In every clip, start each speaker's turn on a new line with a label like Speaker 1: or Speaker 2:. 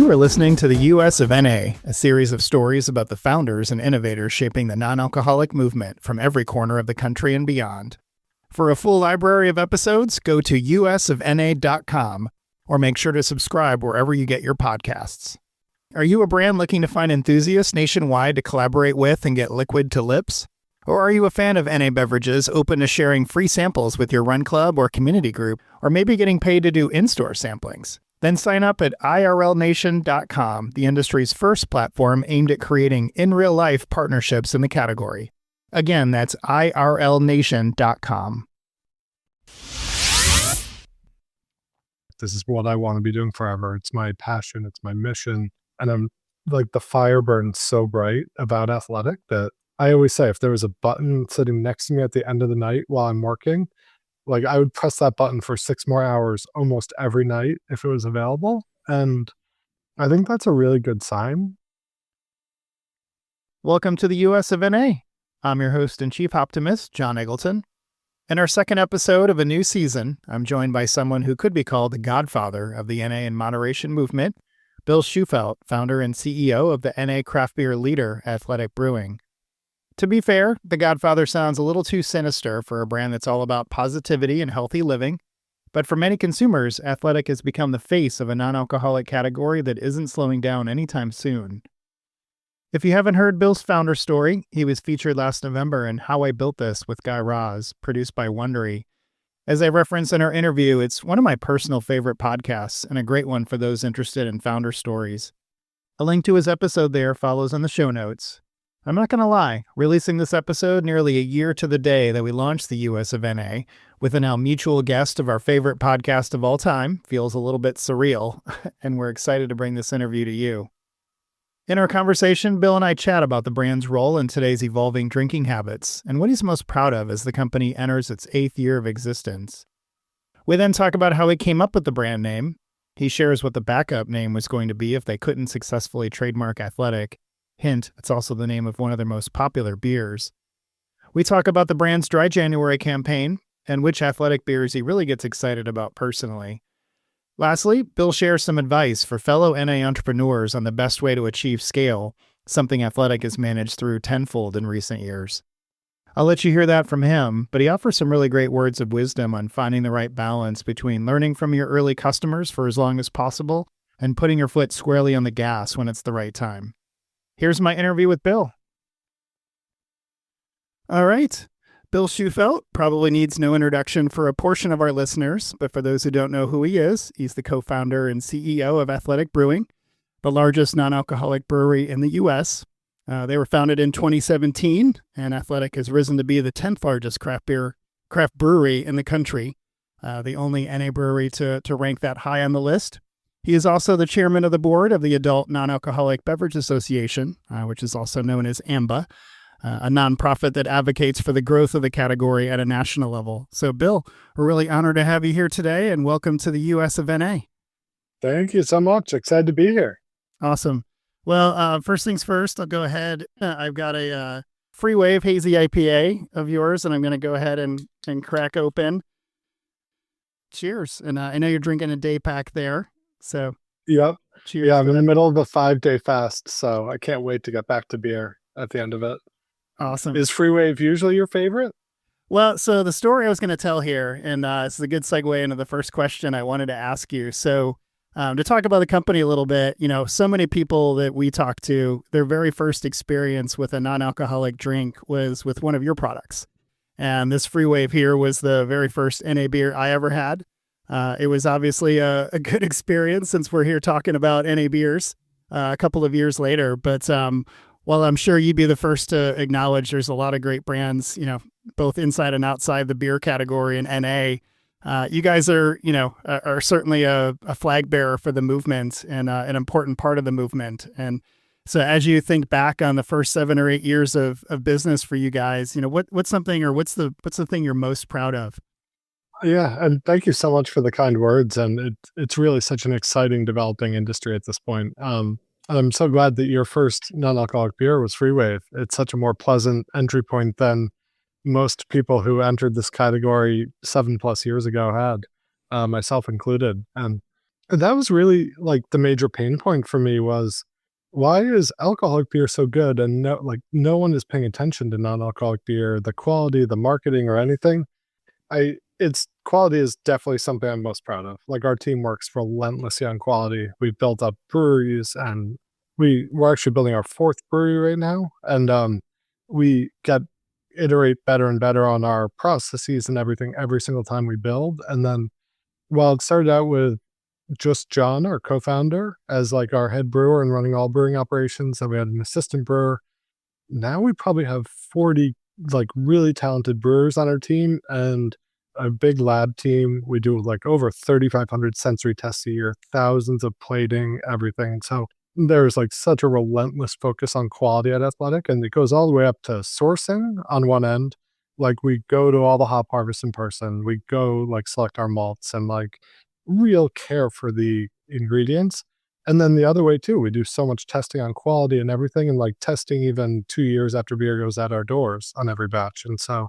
Speaker 1: You are listening to the US of NA, a series of stories about the founders and innovators shaping the non-alcoholic movement from every corner of the country and beyond. For a full library of episodes, go to usofna.com or make sure to subscribe wherever you get your podcasts. Are you a brand looking to find enthusiasts nationwide to collaborate with and get liquid to lips? Or are you a fan of NA beverages open to sharing free samples with your run club or community group, or maybe getting paid to do in-store samplings? Then sign up at irlnation.com, the industry's first platform aimed at creating in-real-life partnerships in the category. Again, that's irlnation.com.
Speaker 2: This is what I want to be doing forever. It's my passion. It's my mission. And I'm like, the fire burns so bright about athletic that I always say, if there was a button sitting next to me at the end of the night while I'm working, like I would press that button for 6 more hours almost every night if it was available. And I think that's a really good sign.
Speaker 1: Welcome to the US of NA. I'm your host and chief optimist, John Eggleton. In our second episode of a new season, I'm joined by someone who could be called the godfather of the NA and moderation movement, Bill Shufelt, founder and CEO of the NA craft beer leader, Athletic Brewing. To be fair, the Godfather sounds a little too sinister for a brand that's all about positivity and healthy living, but for many consumers, Athletic has become the face of a non-alcoholic category that isn't slowing down anytime soon. If you haven't heard Bill's founder story, he was featured last November in How I Built This with Guy Raz, produced by Wondery. As I referenced in our interview, it's one of my personal favorite podcasts and a great one for those interested in founder stories. A link to his episode there follows on the show notes. I'm not going to lie, releasing this episode nearly a year to the day that we launched the US of NA, with a now mutual guest of our favorite podcast of all time, feels a little bit surreal, and we're excited to bring this interview to you. In our conversation, Bill and I chat about the brand's role in today's evolving drinking habits, and what he's most proud of as the company enters its 8th year of existence. We then talk about how he came up with the brand name. He shares what the backup name was going to be if they couldn't successfully trademark Athletic. Hint, it's also the name of one of their most popular beers. We talk about the brand's Dry January campaign and which athletic beers he really gets excited about personally. Lastly, Bill shares some advice for fellow NA entrepreneurs on the best way to achieve scale, something Athletic has managed through tenfold in recent years. I'll let you hear that from him, but he offers some really great words of wisdom on finding the right balance between learning from your early customers for as long as possible and putting your foot squarely on the gas when it's the right time. Here's my interview with Bill. All right. Bill Shufelt probably needs no introduction for a portion of our listeners, but for those who don't know who he is, he's the co-founder and CEO of Athletic Brewing, the largest non-alcoholic brewery in the U.S. They were founded in 2017, and Athletic has risen to be the 10th largest craft brewery in the country, the only NA brewery to rank that high on the list. He is also the chairman of the board of the Adult Non-Alcoholic Beverage Association, which is also known as AMBA, a nonprofit that advocates for the growth of the category at a national level. So, Bill, we're really honored to have you here today, and welcome to the US of NA.
Speaker 2: Thank you so much. Excited to be here.
Speaker 1: Awesome. Well, first things first, I'll go ahead. I've got a Free Wave Hazy IPA of yours, and I'm going to go ahead and crack open. Cheers. And I know you're drinking a day pack there. So,
Speaker 2: yep.
Speaker 1: Cheers.
Speaker 2: Yeah, I'm in the middle of a 5-day fast, so I can't wait to get back to beer at the end of it.
Speaker 1: Awesome.
Speaker 2: Is Free Wave usually your favorite?
Speaker 1: Well, so the story I was going to tell here, and this is a good segue into the first question I wanted to ask you. So, to talk about the company a little bit, so many people that we talk to, their very first experience with a non-alcoholic drink was with one of your products. And this Free Wave here was the very first NA beer I ever had. It was obviously a good experience since we're here talking about NA beers a couple of years later. But while I'm sure you'd be the first to acknowledge there's a lot of great brands, both inside and outside the beer category in NA, you guys are certainly a flag bearer for the movement and an important part of the movement. And so as you think back on the first 7 or 8 years of business for you guys, what's the thing you're most proud of?
Speaker 2: Yeah, and thank you so much for the kind words. And it's really such an exciting developing industry at this point. I'm so glad that your first non-alcoholic beer was Free Wave. It's such a more pleasant entry point than most people who entered this category 7+ years ago had, myself included. And That was really like the major pain point for me was why is alcoholic beer so good and no one is paying attention to non-alcoholic beer, the quality, the marketing or anything. I it's quality is definitely something I'm most proud of. Like our team works relentlessly on quality. We've built up breweries and we're actually building our fourth brewery right now. And we get iterate better and better on our processes and everything every single time we build. And then while it started out with just John, our co-founder, as like our head brewer and running all brewing operations, and we had an assistant brewer. Now we probably have 40 like really talented brewers on our team and a big lab team. We do like over 3,500 sensory tests a year, thousands of plating, everything. So there's like such a relentless focus on quality at Athletic, and it goes all the way up to sourcing on one end. Like we go to all the hop harvests in person, we go like select our malts and like real care for the ingredients. And then the other way too, we do so much testing on quality and everything, and like testing even 2 years after beer goes out our doors on every batch. And so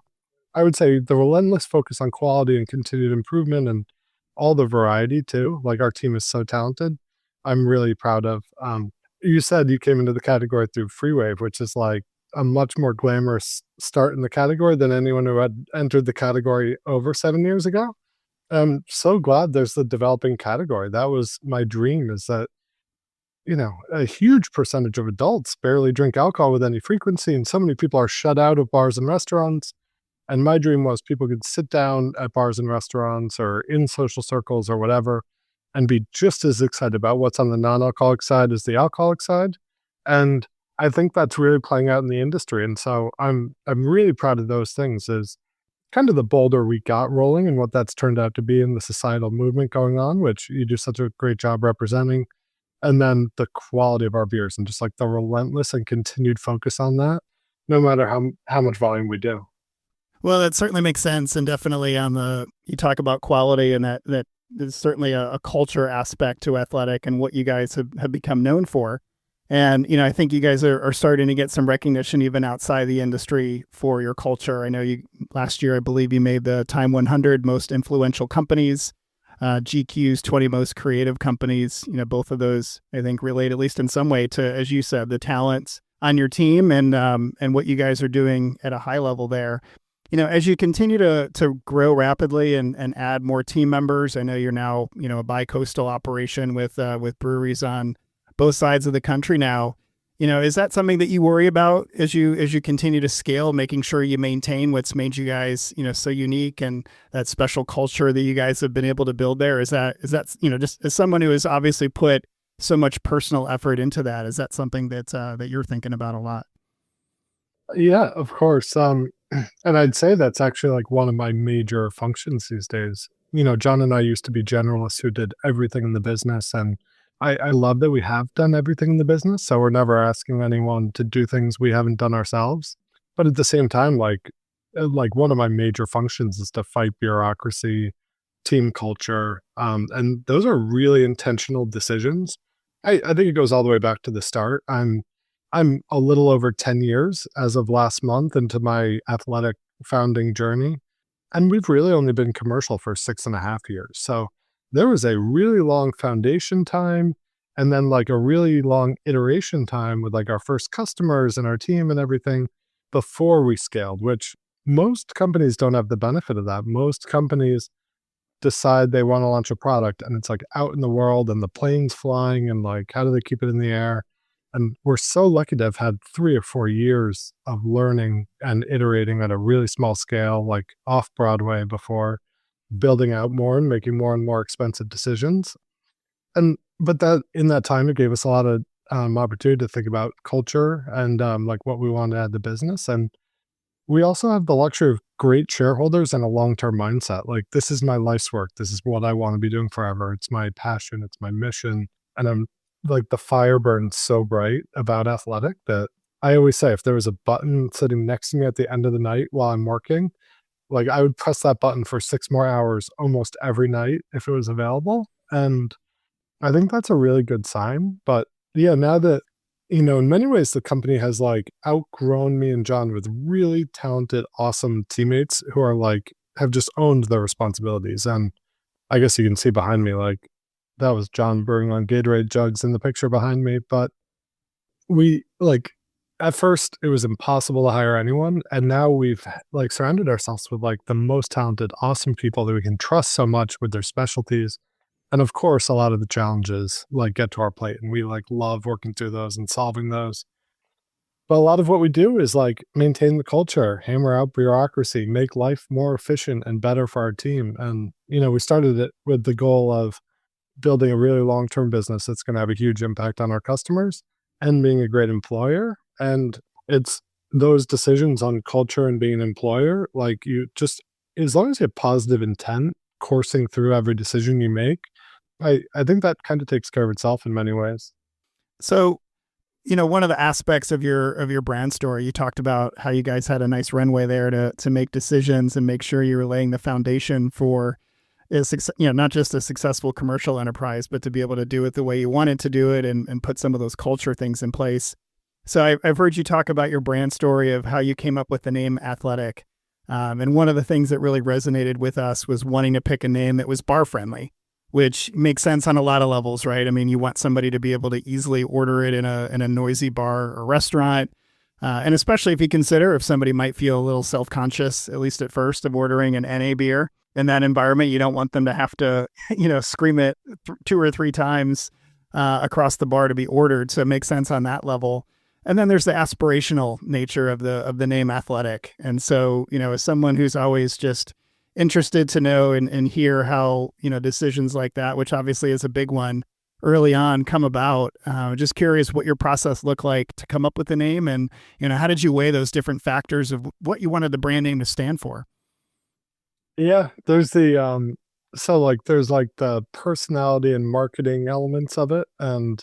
Speaker 2: I would say the relentless focus on quality and continued improvement and all the variety too. Like our team is so talented. I'm really proud of. You said you came into the category through Freewave, which is like a much more glamorous start in the category than anyone who had entered the category over 7 years ago. I'm so glad there's the developing category. That was my dream, is that a huge percentage of adults barely drink alcohol with any frequency, and so many people are shut out of bars and restaurants. And my dream was people could sit down at bars and restaurants or in social circles or whatever and be just as excited about what's on the non-alcoholic side as the alcoholic side. And I think that's really playing out in the industry. And so I'm really proud of those things, is kind of the boulder we got rolling and what that's turned out to be in the societal movement going on, which you do such a great job representing. And then the quality of our beers and just like the relentless and continued focus on that, no matter how much volume we do.
Speaker 1: Well, that certainly makes sense, and definitely on the you talk about quality, and that is certainly a culture aspect to Athletic and what you guys have become known for. And I think you guys are starting to get some recognition even outside the industry for your culture. I know you last year, I believe you made the Time 100 most influential companies, GQ's 20 most creative companies. Both of those I think relate at least in some way to, as you said, the talents on your team and what you guys are doing at a high level there. As you continue to grow rapidly and add more team members, I know you're now, a bi-coastal operation with breweries on both sides of the country now. Is that something that you worry about as you continue to scale, making sure you maintain what's made you guys, so unique, and that special culture that you guys have been able to build there? Is that, just as someone who has obviously put so much personal effort into that, is that something that you're thinking about a lot?
Speaker 2: Yeah, of course. And I'd say that's actually like one of my major functions these days. John and I used to be generalists who did everything in the business. And I love that we have done everything in the business. So we're never asking anyone to do things we haven't done ourselves. But at the same time, like one of my major functions is to fight bureaucracy, team culture. And those are really intentional decisions. I think it goes all the way back to the start. I'm a little over 10 years as of last month into my Athletic founding journey. And we've really only been commercial for 6.5 years. So there was a really long foundation time and then like a really long iteration time with like our first customers and our team and everything before we scaled, which most companies don't have the benefit of that. Most companies decide they want to launch a product and it's like out in the world and the plane's flying and like how do they keep it in the air? And we're so lucky to have had 3 or 4 years of learning and iterating at a really small scale, like off Broadway, before building out more and making more and more expensive decisions. But that in that time, it gave us a lot of opportunity to think about culture and like what we want to add to business. And we also have the luxury of great shareholders and a long-term mindset. Like this is my life's work. This is what I want to be doing forever. It's my passion. It's my mission. And I'm like the fire burns so bright about Athletic that I always say if there was a button sitting next to me at the end of the night while I'm working, like I would press that button for 6 more hours almost every night if it was available. And I think that's a really good sign. But yeah, now that, in many ways, the company has like outgrown me and John with really talented, awesome teammates who are like, have just owned their responsibilities. And I guess you can see behind me, like That was John Brewing on Gatorade jugs in the picture behind me. But we like at first it was impossible to hire anyone, and now we've like surrounded ourselves with like the most talented, awesome people that we can trust so much with their specialties. And of course, a lot of the challenges like get to our plate, and we like love working through those and solving those. But a lot of what we do is like maintain the culture, hammer out bureaucracy, make life more efficient and better for our team. And, we started it with the goal of building a really long term business that's going to have a huge impact on our customers and being a great employer. And it's those decisions on culture and being an employer, like you just, as long as you have positive intent coursing through every decision you make, I think that kind of takes care of itself in many ways.
Speaker 1: So, one of the aspects of your brand story, you talked about how you guys had a nice runway there to make decisions and make sure you were laying the foundation for not just a successful commercial enterprise, but to be able to do it the way you wanted to do it and put some of those culture things in place. So I've heard you talk about your brand story of how you came up with the name Athletic. And one of the things that really resonated with us was wanting to pick a name that was bar friendly, which makes sense on a lot of levels, right? I mean, you want somebody to be able to easily order it in a noisy bar or restaurant. And especially if you consider if somebody might feel a little self-conscious, at least at first, of ordering an NA beer in that environment. You don't want them to have to, scream it two or three times across the bar to be ordered. So it makes sense on that level. And then there's the aspirational nature of the name Athletic. And so, as someone who's always just interested to know and hear how, decisions like that, which obviously is a big one early on, come about. Just curious what your process looked like to come up with the name, and, how did you weigh those different factors of what you wanted the brand name to stand for?
Speaker 2: Yeah, there's there's like the personality and marketing elements of it. And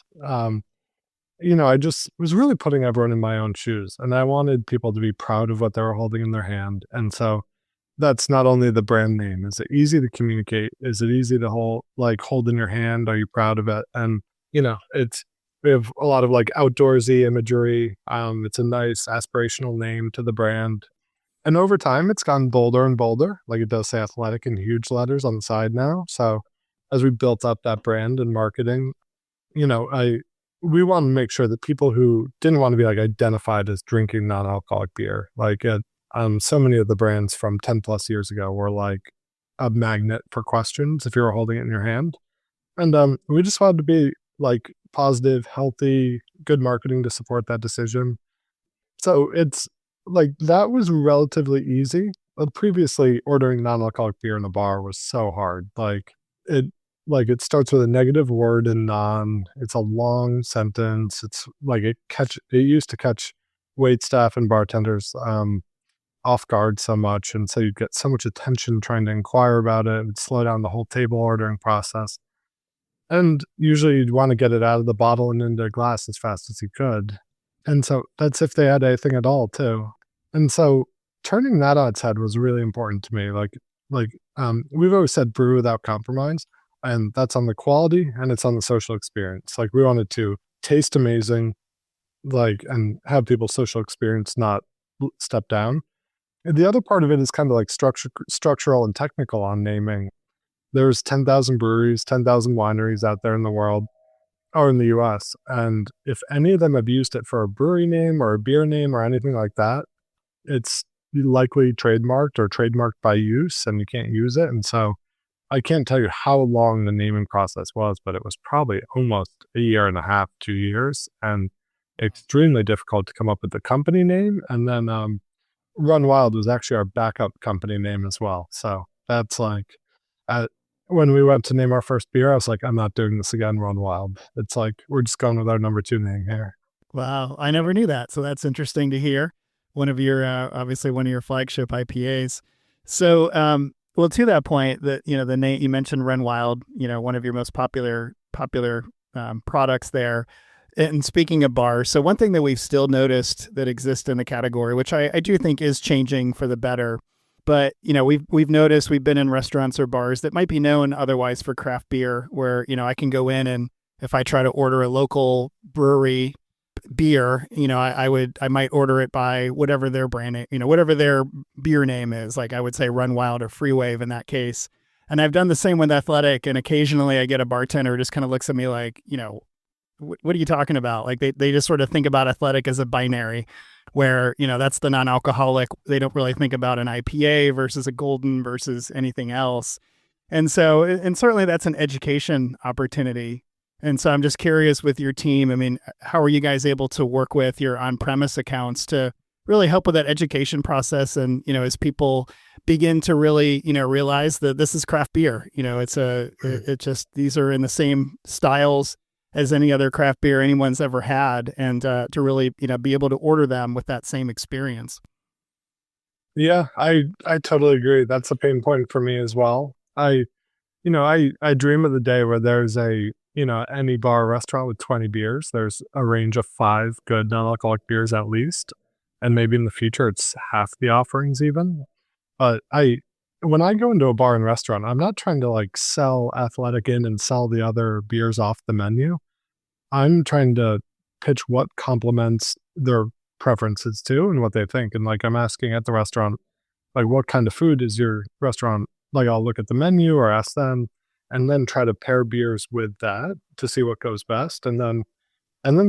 Speaker 2: I just was really putting everyone in my own shoes, and I wanted people to be proud of what they were holding in their hand. And so that's not only the brand name. Is it easy to communicate? Is it easy to hold in your hand? Are you proud of it? And, we have a lot of like outdoorsy imagery. It's a nice aspirational name to the brand. And over time, it's gotten bolder and bolder. Like it does say athletic in huge letters on the side now. So as we built up that brand and marketing, we want to make sure that people who didn't want to be like identified as drinking non-alcoholic beer, so many of the brands from 10 plus years ago were like a magnet for questions if you were holding it in your hand. And we just wanted to be like positive, healthy, good marketing to support that decision. So it's like that was relatively easy. Previously, ordering non-alcoholic beer in a bar was so hard. It it starts with a negative word in non. It's a long sentence. It's like it used to catch wait staff and bartenders off guard so much, and so you'd get so much attention trying to inquire about it. It would slow down the whole table ordering process. And usually you'd want to get it out of the bottle and into a glass as fast as you could. And so that's if they had anything at all too. And so turning that on its head was really important to me. We've always said brew without compromise, and that's on the quality and it's on the social experience. Like we wanted to taste amazing, and have people's social experience not step down. And the other part of it is kind of like structural and technical on naming. There's 10,000 breweries, 10,000 wineries out there in the world or in the US. And if any of them have used it for a brewery name or a beer name or anything like that, it's likely trademarked or trademarked by use and you can't use it. And so I can't tell you how long the naming process was, but it was probably almost a year and a half, 2 years, and extremely difficult to come up with the company name. And then Run Wild was actually our backup company name as well. So that's uh, when we went to name our first beer, I was like, I'm not doing this again, Run Wild. It's like, we're just going with our number two name here.
Speaker 1: Wow, I never knew that. So that's interesting to hear. One of your obviously one of your flagship IPAs. So, well, to that point, that the name you mentioned, Run Wild, one of your most popular products there. And speaking of bars, so one thing that we've still noticed that exists in the category, which I do think is changing for the better, but we've noticed we've been in restaurants or bars that might be known otherwise for craft beer, where I can go in and if I try to order a local brewery beer, I might order it by whatever their brand name, whatever their beer name is. Like I would say Run Wild or Free Wave in that case. And I've done the same with athletic. And occasionally I get a bartender who just kind of looks at me like, what are you talking about? Like they just sort of think about athletic as a binary where, that's the non-alcoholic. They don't really think about an IPA versus a golden versus anything else. And so, and certainly that's an education opportunity. And so I'm just curious with your team. I mean, how are you guys able to work with your on-premise accounts to really help with that education process? And, as people begin to really, realize that this is craft beer, it just, these are in the same styles as any other craft beer anyone's ever had. And to really, be able to order them with that same experience.
Speaker 2: Yeah, I totally agree. That's a pain point for me as well. I dream of the day where there's any bar or restaurant with 20 beers. There's a range of 5 good non-alcoholic beers at least. And maybe in the future it's half the offerings even. But when I go into a bar and restaurant, I'm not trying to like sell Athletic in and sell the other beers off the menu. I'm trying to pitch what complements their preferences too and what they think. And like I'm asking at the restaurant, like what kind of food is your restaurant? Like I'll look at the menu or ask them and then try to pair beers with that to see what goes best. And then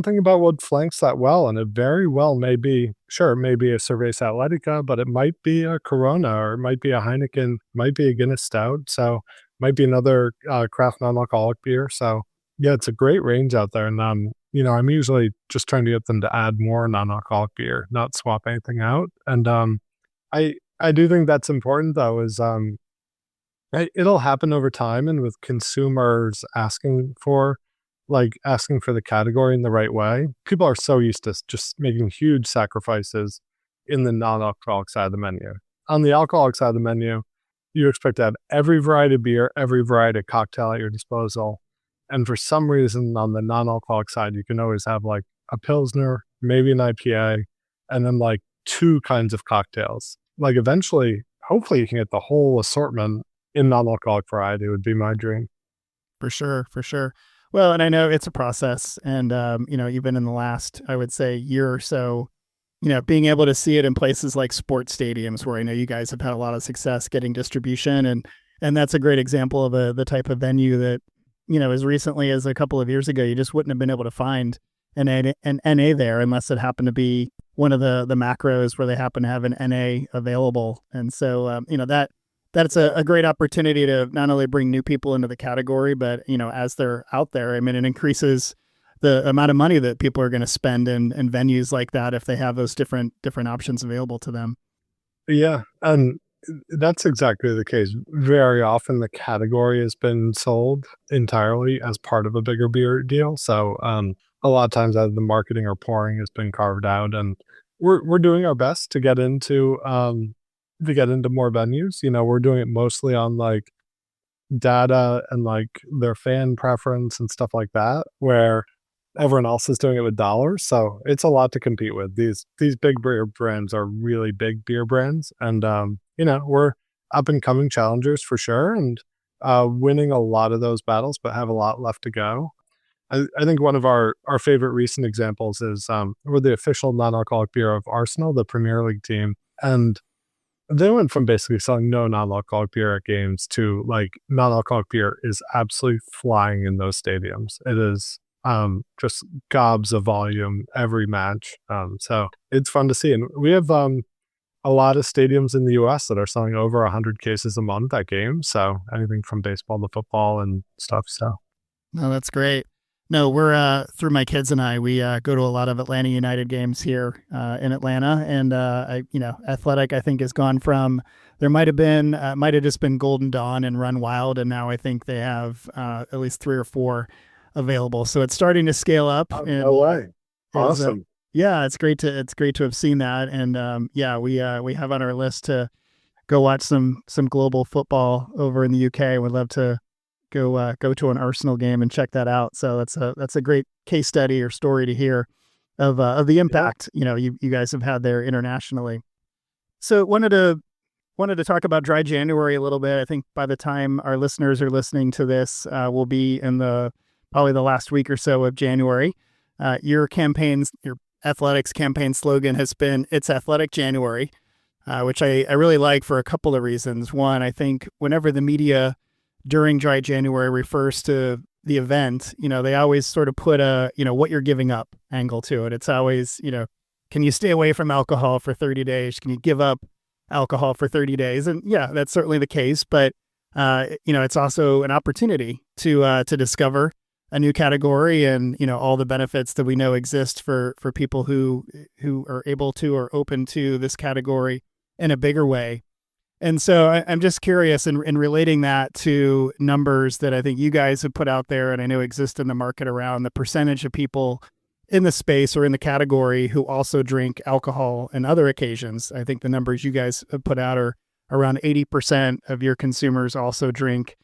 Speaker 2: think about what flanks that well. And it very well may be, sure, it may be a Cerveza Atletica, but it might be a Corona or it might be a Heineken, might be a Guinness Stout. So it might be another craft non-alcoholic beer. So yeah, it's a great range out there. And, I'm usually just trying to get them to add more non-alcoholic beer, not swap anything out. And I do think that's important though, is it'll happen over time and with consumers asking for the category in the right way. People are so used to just making huge sacrifices in the non-alcoholic side of the menu. On the alcoholic side of the menu, you expect to have every variety of beer, every variety of cocktail at your disposal. And for some reason on the non-alcoholic side, you can always have like a Pilsner, maybe an IPA, and then like 2 kinds of cocktails. Like eventually, hopefully you can get the whole assortment in non-alcoholic variety would be my dream.
Speaker 1: For sure, for sure. Well, and I know it's a process, and even in the last, I would say, year or so, being able to see it in places like sports stadiums, where I know you guys have had a lot of success getting distribution, and that's a great example of the type of venue that, as recently as a couple of years ago, you just wouldn't have been able to find an NA there unless it happened to be one of the macros where they happen to have an NA available, and so that's a great opportunity to not only bring new people into the category, but, as they're out there, I mean, it increases the amount of money that people are going to spend in venues like that if they have those different options available to them.
Speaker 2: Yeah. And that's exactly the case. Very often the category has been sold entirely as part of a bigger beer deal. So a lot of times either the marketing or pouring has been carved out, and we're doing our best to get into more venues. We're doing it mostly on like data and like their fan preference and stuff like that, where everyone else is doing it with dollars. So it's a lot to compete with. These big beer brands are really big beer brands. And, we're up and coming challengers for sure. And winning a lot of those battles, but have a lot left to go. I think one of our favorite recent examples is we're the official non-alcoholic beer of Arsenal, the Premier League team. And they went from basically selling no non-alcoholic beer at games to like non-alcoholic beer is absolutely flying in those stadiums. It is just gobs of volume every match. So it's fun to see. And we have a lot of stadiums in the US that are selling over 100 cases a month at games. So anything from baseball to football and stuff. So.
Speaker 1: No, that's great. No, we're through my kids and we go to a lot of Atlanta United games here in Atlanta, and Athletic I think has gone from there might have just been Golden Dawn and Run Wild, and now I think they have at least 3 or 4 available. So it's starting to scale up.
Speaker 2: Oh, no way! Awesome.
Speaker 1: Yeah, it's great to have seen that, and we have on our list to go watch some global football over in the UK. Would love to go to an Arsenal game and check that out. So that's a great case study or story to hear of the impact you guys have had there internationally. So wanted to talk about Dry January a little bit. I think by the time our listeners are listening to this, we'll be in probably the last week or so of January. Your Athletics campaign slogan has been "It's Athletic January," which I really like for a couple of reasons. One, I think whenever the media during dry January refers to the event, they always sort of put a, what you're giving up angle to it. It's always, can you stay away from alcohol for 30 days? Can you give up alcohol for 30 days? And yeah, that's certainly the case. But, it's also an opportunity to discover a new category and, all the benefits that we know exist for people who are able to or open to this category in a bigger way. And so I'm just curious in relating that to numbers that I think you guys have put out there and I know exist in the market around the percentage of people in the space or in the category who also drink alcohol on other occasions. I think the numbers you guys have put out are around 80% of your consumers also drink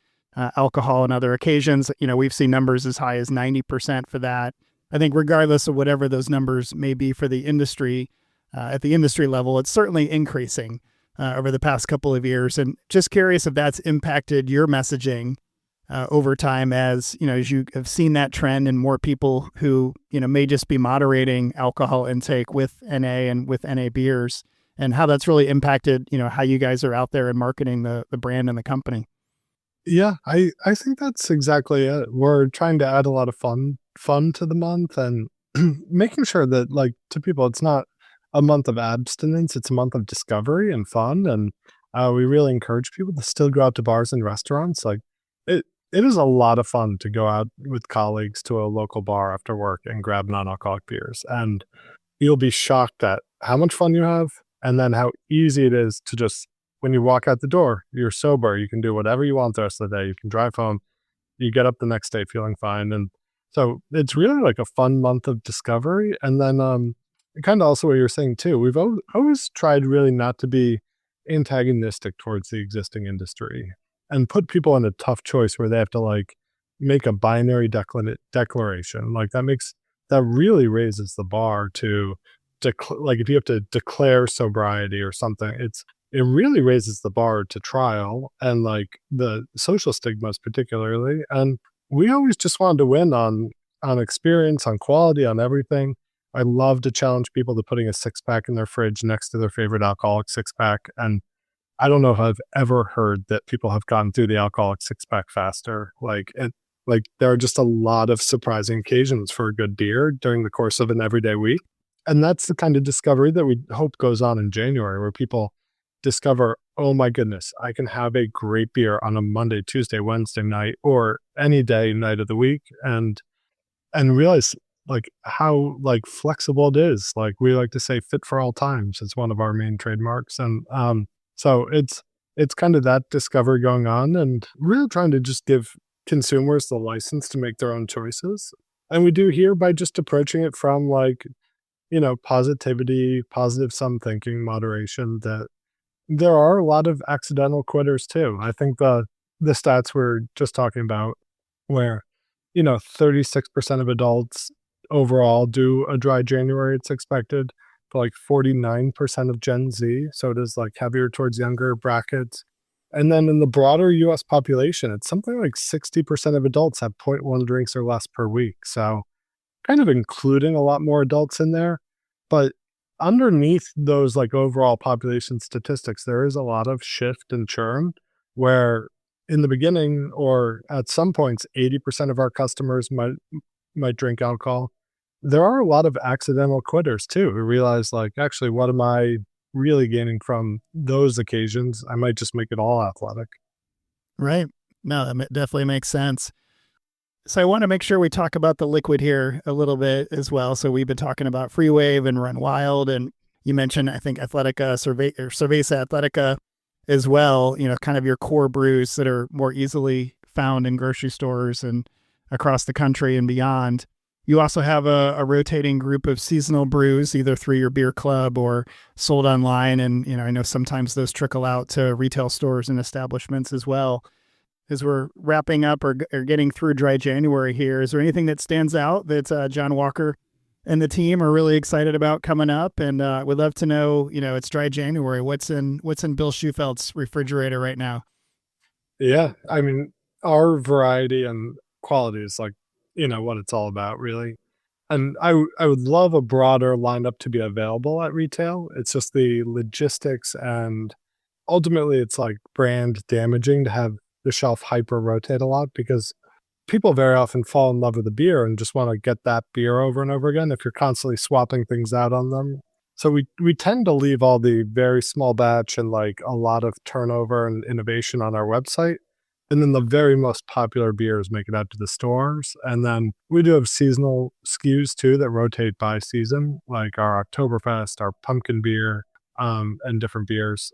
Speaker 1: alcohol on other occasions. We've seen numbers as high as 90% for that. I think regardless of whatever those numbers may be for the industry, at the industry level, it's certainly increasing over the past couple of years. And just curious if that's impacted your messaging over time as you have seen that trend and more people who, may just be moderating alcohol intake with NA and with NA beers, and how that's really impacted, how you guys are out there and marketing the brand and the company.
Speaker 2: Yeah, I think that's exactly it. We're trying to add a lot of fun to the month and making sure that, like, to people, it's not a month of abstinence, it's a month of discovery and fun. And we really encourage people to still go out to bars and restaurants. Like, it is a lot of fun to go out with colleagues to a local bar after work and grab non-alcoholic beers. And you'll be shocked at how much fun you have and then how easy it is to just, when you walk out the door, you're sober. You can do whatever you want the rest of the day. You can drive home. You get up the next day feeling fine. And so it's really like a fun month of discovery. And then kind of also what you're saying too, we've always tried really not to be antagonistic towards the existing industry and put people in a tough choice where they have to like make a binary declaration. Like that really raises the bar to like if you have to declare sobriety or something, it really raises the bar to trial and like the social stigmas particularly. And we always just wanted to win on experience, on quality, on everything. I love to challenge people to putting a 6-pack in their fridge next to their favorite alcoholic 6-pack. And I don't know if I've ever heard that people have gone through the alcoholic 6-pack faster. Like there are just a lot of surprising occasions for a good beer during the course of an everyday week. And that's the kind of discovery that we hope goes on in January, where people discover, oh my goodness, I can have a great beer on a Monday, Tuesday, Wednesday night, or any day, night of the week, and realize like how like flexible it is. Like we like to say fit for all times is one of our main trademarks. And so it's kind of that discovery going on and really trying to just give consumers the license to make their own choices. And we do here by just approaching it from like, positivity, positive sum thinking, moderation, that there are a lot of accidental quitters too. I think the stats we're just talking about where 36% of adults overall do a dry January, it's expected, but like 49% of Gen Z. So it is like heavier towards younger brackets. And then in the broader US population, it's something like 60% of adults have 0.1 drinks or less per week. So kind of including a lot more adults in there. But underneath those like overall population statistics, there is a lot of shift and churn where in the beginning or at some points, 80% of our customers might drink alcohol. There are a lot of accidental quitters too who realize like, actually, what am I really gaining from those occasions? I might just make it all athletic.
Speaker 1: Right. No, that definitely makes sense. So I want to make sure we talk about the liquid here a little bit as well. So we've been talking about Free Wave and Run Wild, and you mentioned, I think, Athletica, Cerveza Athletica as well, kind of your core brews that are more easily found in grocery stores and across the country and beyond. You also have a rotating group of seasonal brews, either through your beer club or sold online. And, I know sometimes those trickle out to retail stores and establishments as well. As we're wrapping up or getting through dry January here, is there anything that stands out that John Walker and the team are really excited about coming up? And we'd love to know, it's dry January. What's in Bill Schufeld's refrigerator right now?
Speaker 2: Yeah. I mean, our variety and quality is like, what it's all about, really. And I would love a broader lineup to be available at retail. It's just the logistics and ultimately it's like brand damaging to have the shelf hyper rotate a lot because people very often fall in love with a beer and just want to get that beer over and over again if you're constantly swapping things out on them. So we tend to leave all the very small batch and like a lot of turnover and innovation on our website. And then the very most popular beers make it out to the stores. And then we do have seasonal SKUs too that rotate by season, like our Oktoberfest, our pumpkin beer, and different beers.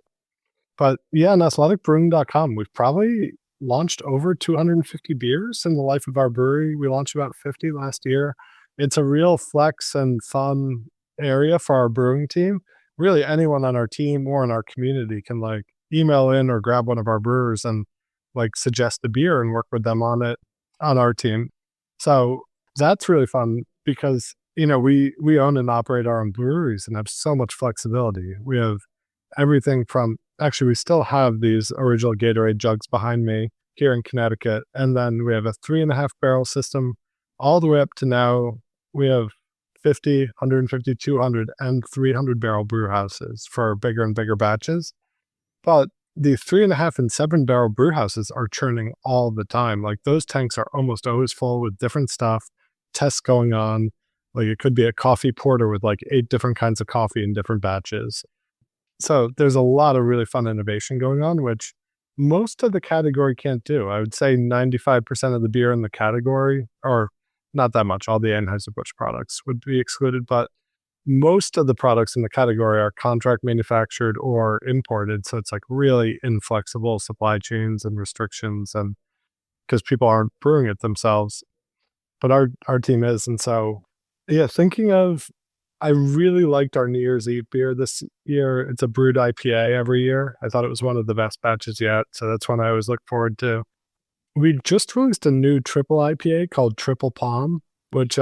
Speaker 2: But yeah, on athleticbrewing.com, we've probably launched over 250 beers in the life of our brewery. We launched about 50 last year. It's a real flex and fun area for our brewing team. Really, anyone on our team or in our community can like email in or grab one of our brewers and like suggest a beer and work with them on it on our team. So that's really fun because we own and operate our own breweries and have so much flexibility. We have everything from actually we still have these original Gatorade jugs behind me here in Connecticut, and then we have a 3.5 barrel system all the way up to now. We have 50, 150, 200, and 300 barrel brew houses for bigger and bigger batches. But the 3.5 and 7 barrel brew houses are churning all the time. Like those tanks are almost always full with different stuff, tests going on. Like it could be a coffee porter with like 8 different kinds of coffee in different batches. So there's a lot of really fun innovation going on, which most of the category can't do. I would say 95% of the beer in the category, or not that much, all the Anheuser-Busch products would be excluded, but most of the products in the category are contract manufactured or imported. So it's like really inflexible supply chains and restrictions, and because people aren't brewing it themselves, but our team is. And so, yeah, I really liked our New Year's Eve beer this year. It's a brewed IPA every year. I thought it was one of the best batches yet. So that's one I always look forward to. We just released a new triple IPA called Triple Palm, which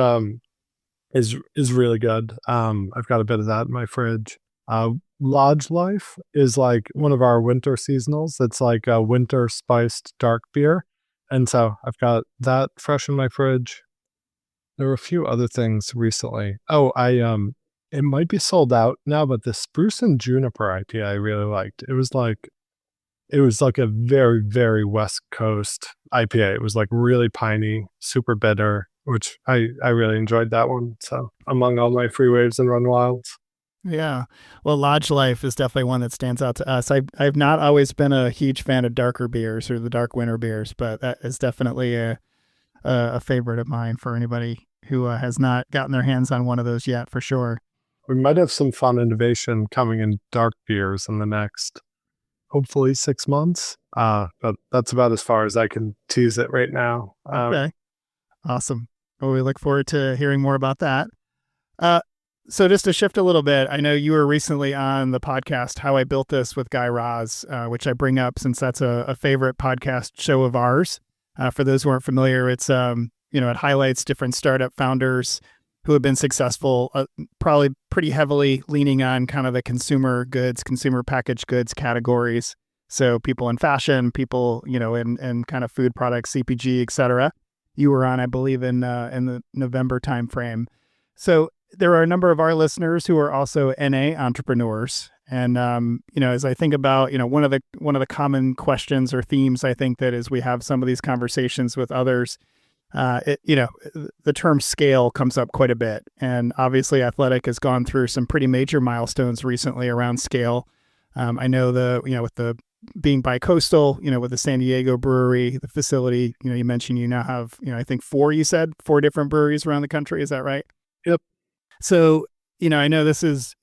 Speaker 2: is really good. I've got a bit of that in my fridge. Lodge Life is like one of our winter seasonals. It's like a winter spiced dark beer. And so I've got that fresh in my fridge. There were a few other things recently. Oh, it might be sold out now, but the Spruce and Juniper IPA I really liked. It was like a very, very West Coast IPA. It was like really piney, super bitter, which I really enjoyed that one. So among all my free waves and run wilds.
Speaker 1: Yeah. Well, Lodge Life is definitely one that stands out to us. I've not always been a huge fan of darker beers or the dark winter beers, but that is definitely a favorite of mine for anybody who has not gotten their hands on one of those yet, for sure.
Speaker 2: We might have some fun innovation coming in dark beers in the next, hopefully 6 months. But that's about as far as I can tease it right now.
Speaker 1: Okay. Awesome. Well, we look forward to hearing more about that. So just to shift a little bit, I know you were recently on the podcast, How I Built This with Guy Raz, which I bring up since that's a favorite podcast show of ours. For those who aren't familiar, it's, it highlights different startup founders who have been successful, probably pretty heavily leaning on kind of the consumer goods, consumer packaged goods categories. So people in fashion, people, in kind of food products, CPG, et cetera. You were on, I believe, in the November timeframe. So there are a number of our listeners who are also NA entrepreneurs. And, as I think about, one of the common questions or themes, I think that as we have some of these conversations with others, the term scale comes up quite a bit. And obviously Athletic has gone through some pretty major milestones recently around scale. I know with the being bi-coastal, with the San Diego brewery, the facility, you mentioned you now have, I think four different breweries around the country. Is that right?
Speaker 2: Yep.
Speaker 1: So, I know this is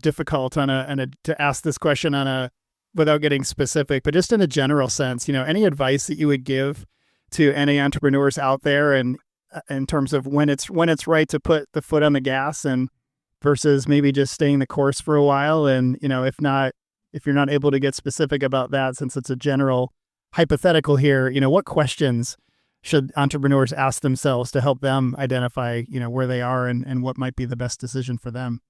Speaker 1: difficult to ask this question without getting specific, but just in a general sense, any advice that you would give to any entrepreneurs out there, and in terms of when it's right to put the foot on the gas and versus maybe just staying the course for a while. And, if you're not able to get specific about that, since it's a general hypothetical here, what questions should entrepreneurs ask themselves to help them identify, where they are and what might be the best decision for them?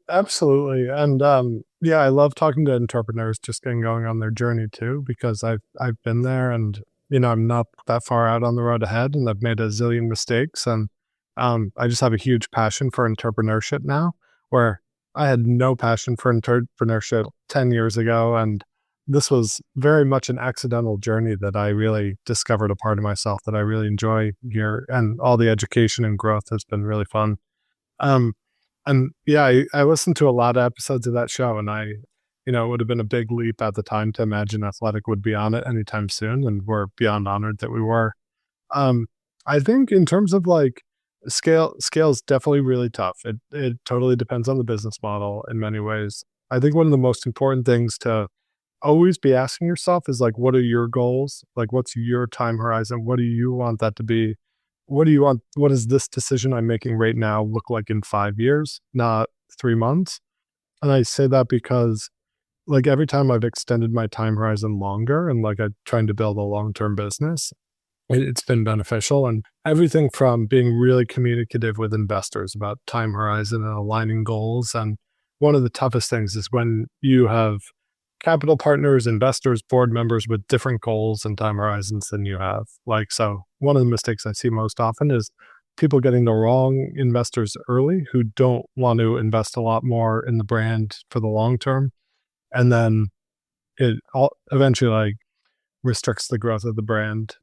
Speaker 2: Absolutely. And I love talking to entrepreneurs just getting going on their journey too, because I've been there, and I'm not that far out on the road ahead, and I've made a zillion mistakes, and I just have a huge passion for entrepreneurship now, where I had no passion for entrepreneurship 10 years ago, and this was very much an accidental journey that I really discovered a part of myself that I really enjoy here. And all the education and growth has been really fun. Um, and yeah, I listened to a lot of episodes of that show, and it would have been a big leap at the time to imagine Athletic would be on it anytime soon. And we're beyond honored that we were. Um, I think in terms of like scale is definitely really tough. It totally depends on the business model in many ways. I think one of the most important things to always be asking yourself is like, what are your goals? Like, what's your time horizon? What do you want that to be? What do you want? What does this decision I'm making right now look like in 5 years, not 3 months? And I say that because like every time I've extended my time horizon longer and like I'm trying to build a long term business, it's been beneficial. And everything from being really communicative with investors about time horizon and aligning goals. And one of the toughest things is when you have capital partners, investors, board members with different goals and time horizons than you have. Like, so one of the mistakes I see most often is people getting the wrong investors early who don't want to invest a lot more in the brand for the long term. And then it all eventually like restricts the growth of the brand.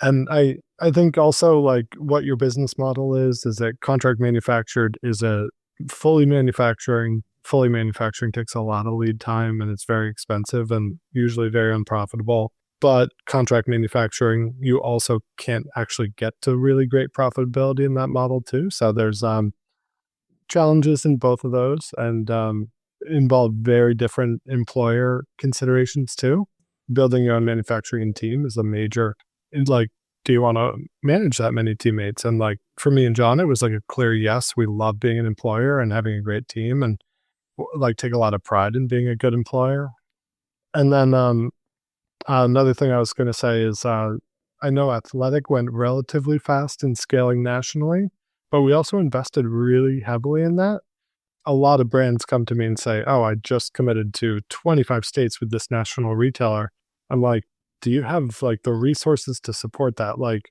Speaker 2: And I think also like what your business model is that contract manufactured is a fully manufacturing takes a lot of lead time and it's very expensive and usually very unprofitable. But contract manufacturing, you also can't actually get to really great profitability in that model too. So there's challenges in both of those and involve very different employer considerations too. Building your own manufacturing team is a major, like, do you want to manage that many teammates? And like for me and John, it was like a clear yes. We love being an employer and having a great team and like take a lot of pride in being a good employer. And then another thing I was going to say is I know Athletic went relatively fast in scaling nationally, but we also invested really heavily in that. A lot of brands come to me and say, "Oh, I just committed to 25 states with this national retailer." I'm like, "Do you have like the resources to support that?" Like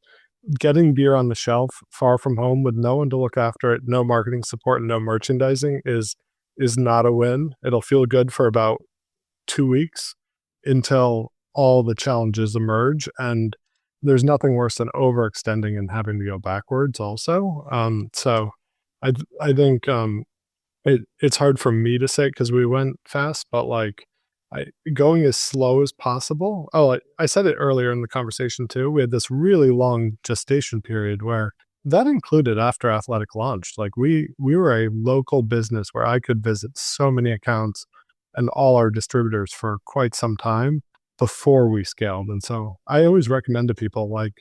Speaker 2: getting beer on the shelf far from home with no one to look after it, no marketing support, and no merchandising is not a win. It'll feel good for about 2 weeks until all the challenges emerge, and there's nothing worse than overextending and having to go backwards also. So I think it's hard for me to say because we went fast, but like going as slow as possible. Oh, I said it earlier in the conversation too. We had this really long gestation period where that included after Athletic launched. Like we were a local business where I could visit so many accounts and all our distributors for quite some time before we scaled. And so I always recommend to people like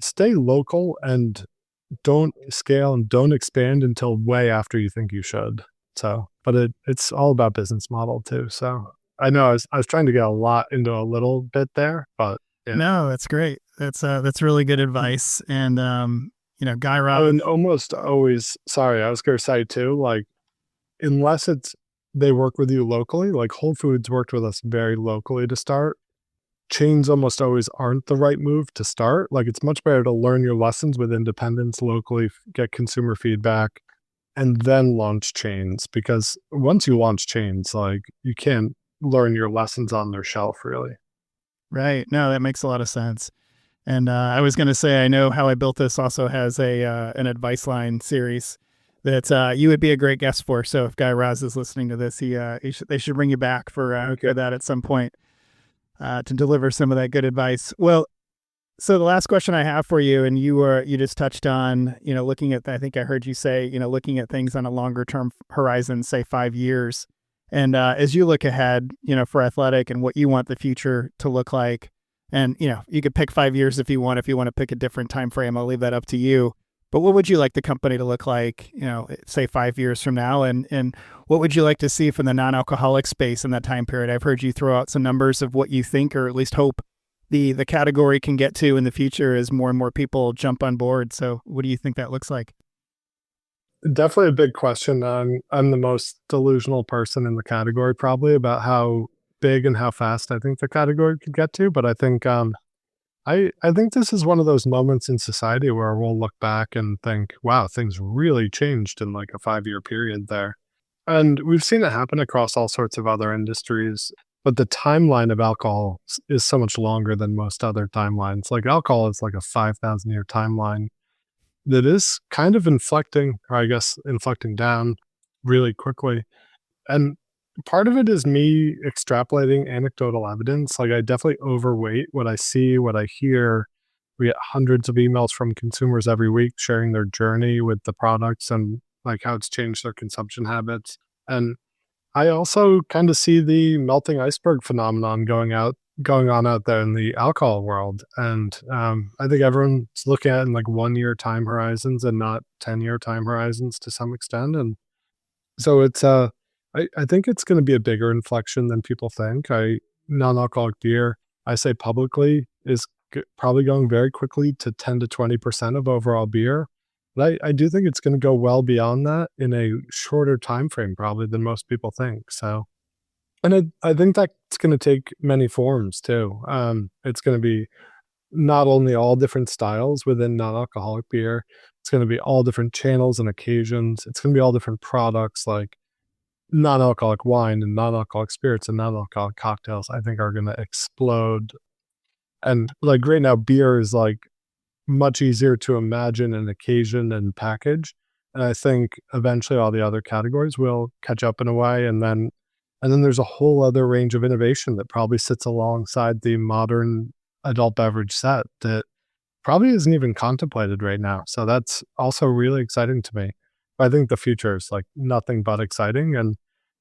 Speaker 2: stay local and don't scale and don't expand until way after you think you should. So, but it's all about business model too. So I know I was trying to get a lot into a little bit there, but yeah.
Speaker 1: No, that's great. That's really good advice. And Guy
Speaker 2: Oh,
Speaker 1: Raz.
Speaker 2: and almost always, sorry, I was going to say too, like unless it's they work with you locally, like Whole Foods worked with us very locally to start. Chains almost always aren't the right move to start. Like it's much better to learn your lessons with independents locally, get consumer feedback, and then launch chains. Because once you launch chains, like you can't learn your lessons on their shelf really.
Speaker 1: Right. No, that makes a lot of sense. And I was going to say, I know How I Built This also has a an advice line series that you would be a great guest for. So if Guy Raz is listening to this, they should bring you back for that at some point to deliver some of that good advice. Well, so the last question I have for you, and you just touched on, looking at, I think I heard you say, looking at things on a longer term horizon, say 5 years. And as you look ahead, for Athletic and what you want the future to look like, and you could pick 5 years if you want. If you want to pick a different time frame, I'll leave that up to you. But what would you like the company to look like, say 5 years from now? And what would you like to see from the non-alcoholic space in that time period? I've heard you throw out some numbers of what you think, or at least hope the category can get to in the future as more and more people jump on board. So what do you think that looks like?
Speaker 2: Definitely a big question. I'm the most delusional person in the category probably about how big and how fast I think the category could get to. But I think I think this is one of those moments in society where we'll look back and think, wow, things really changed in like a 5-year period there. And we've seen it happen across all sorts of other industries. but the timeline of alcohol is so much longer than most other timelines. Like alcohol is like a 5,000-year timeline that is kind of inflecting, or I guess inflecting down really quickly. And part of it is me extrapolating anecdotal evidence. Like I definitely overweight what I see, what I hear. We get hundreds of emails from consumers every week sharing their journey with the products and like how it's changed their consumption habits. And I also kind of see the melting iceberg phenomenon going on out there in the alcohol world. And I think everyone's looking at it in like 1 year time horizons and not 10-year time horizons to some extent. And so I think it's going to be a bigger inflection than people think. Non-alcoholic beer, I say publicly, is probably going very quickly to 10 to 20% of overall beer. But I do think it's going to go well beyond that in a shorter time frame, probably than most people think. So, and I think that's going to take many forms too. It's going to be not only all different styles within non-alcoholic beer, it's going to be all different channels and occasions. It's going to be all different products like non-alcoholic wine and non-alcoholic spirits and non-alcoholic cocktails, I think are going to explode. And like right now, beer is like much easier to imagine an occasion and package. And I think eventually all the other categories will catch up in a way. And then there's a whole other range of innovation that probably sits alongside the modern adult beverage set that probably isn't even contemplated right now. So that's also really exciting to me. I think the future is like nothing but exciting, and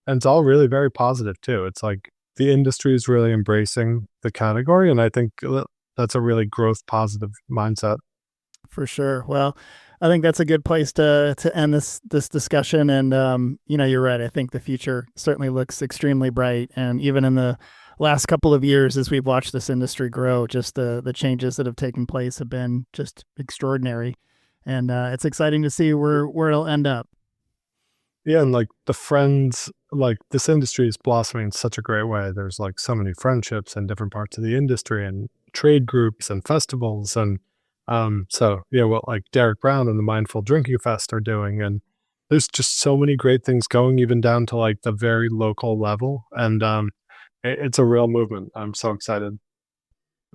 Speaker 2: it's all really very positive too. It's like the industry is really embracing the category, and I think that's a really growth positive mindset.
Speaker 1: For sure. Well, I think that's a good place to end this discussion. And you're right. I think the future certainly looks extremely bright. And even in the last couple of years, as we've watched this industry grow, just the changes that have taken place have been just extraordinary. And it's exciting to see where it'll end up.
Speaker 2: Yeah, and like the friends, like this industry is blossoming in such a great way. There's like so many friendships in different parts of the industry and trade groups and festivals. And so yeah, what like Derek Brown and the Mindful Drinking Fest are doing. And there's just so many great things going, even down to like the very local level. And it's a real movement. I'm so excited.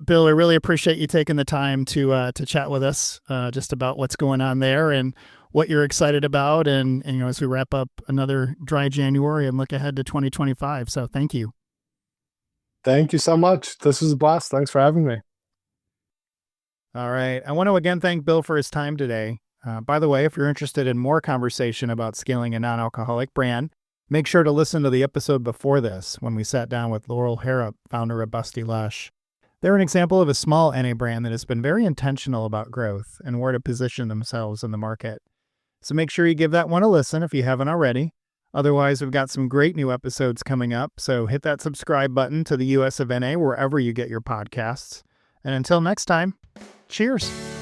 Speaker 1: Bill, I really appreciate you taking the time to chat with us just about what's going on there and what you're excited about, and as we wrap up another dry January and look ahead to 2025. So thank you.
Speaker 2: Thank you so much. This was a blast. Thanks for having me.
Speaker 1: All right. I want to again thank Bill for his time today. By the way, if you're interested in more conversation about scaling a non-alcoholic brand, make sure to listen to the episode before this when we sat down with Laurel Harrop, founder of Busty Lush. They're an example of a small NA brand that has been very intentional about growth and where to position themselves in the market. So make sure you give that one a listen if you haven't already. Otherwise, we've got some great new episodes coming up, so hit that subscribe button to the US of NA wherever you get your podcasts. And until next time, cheers.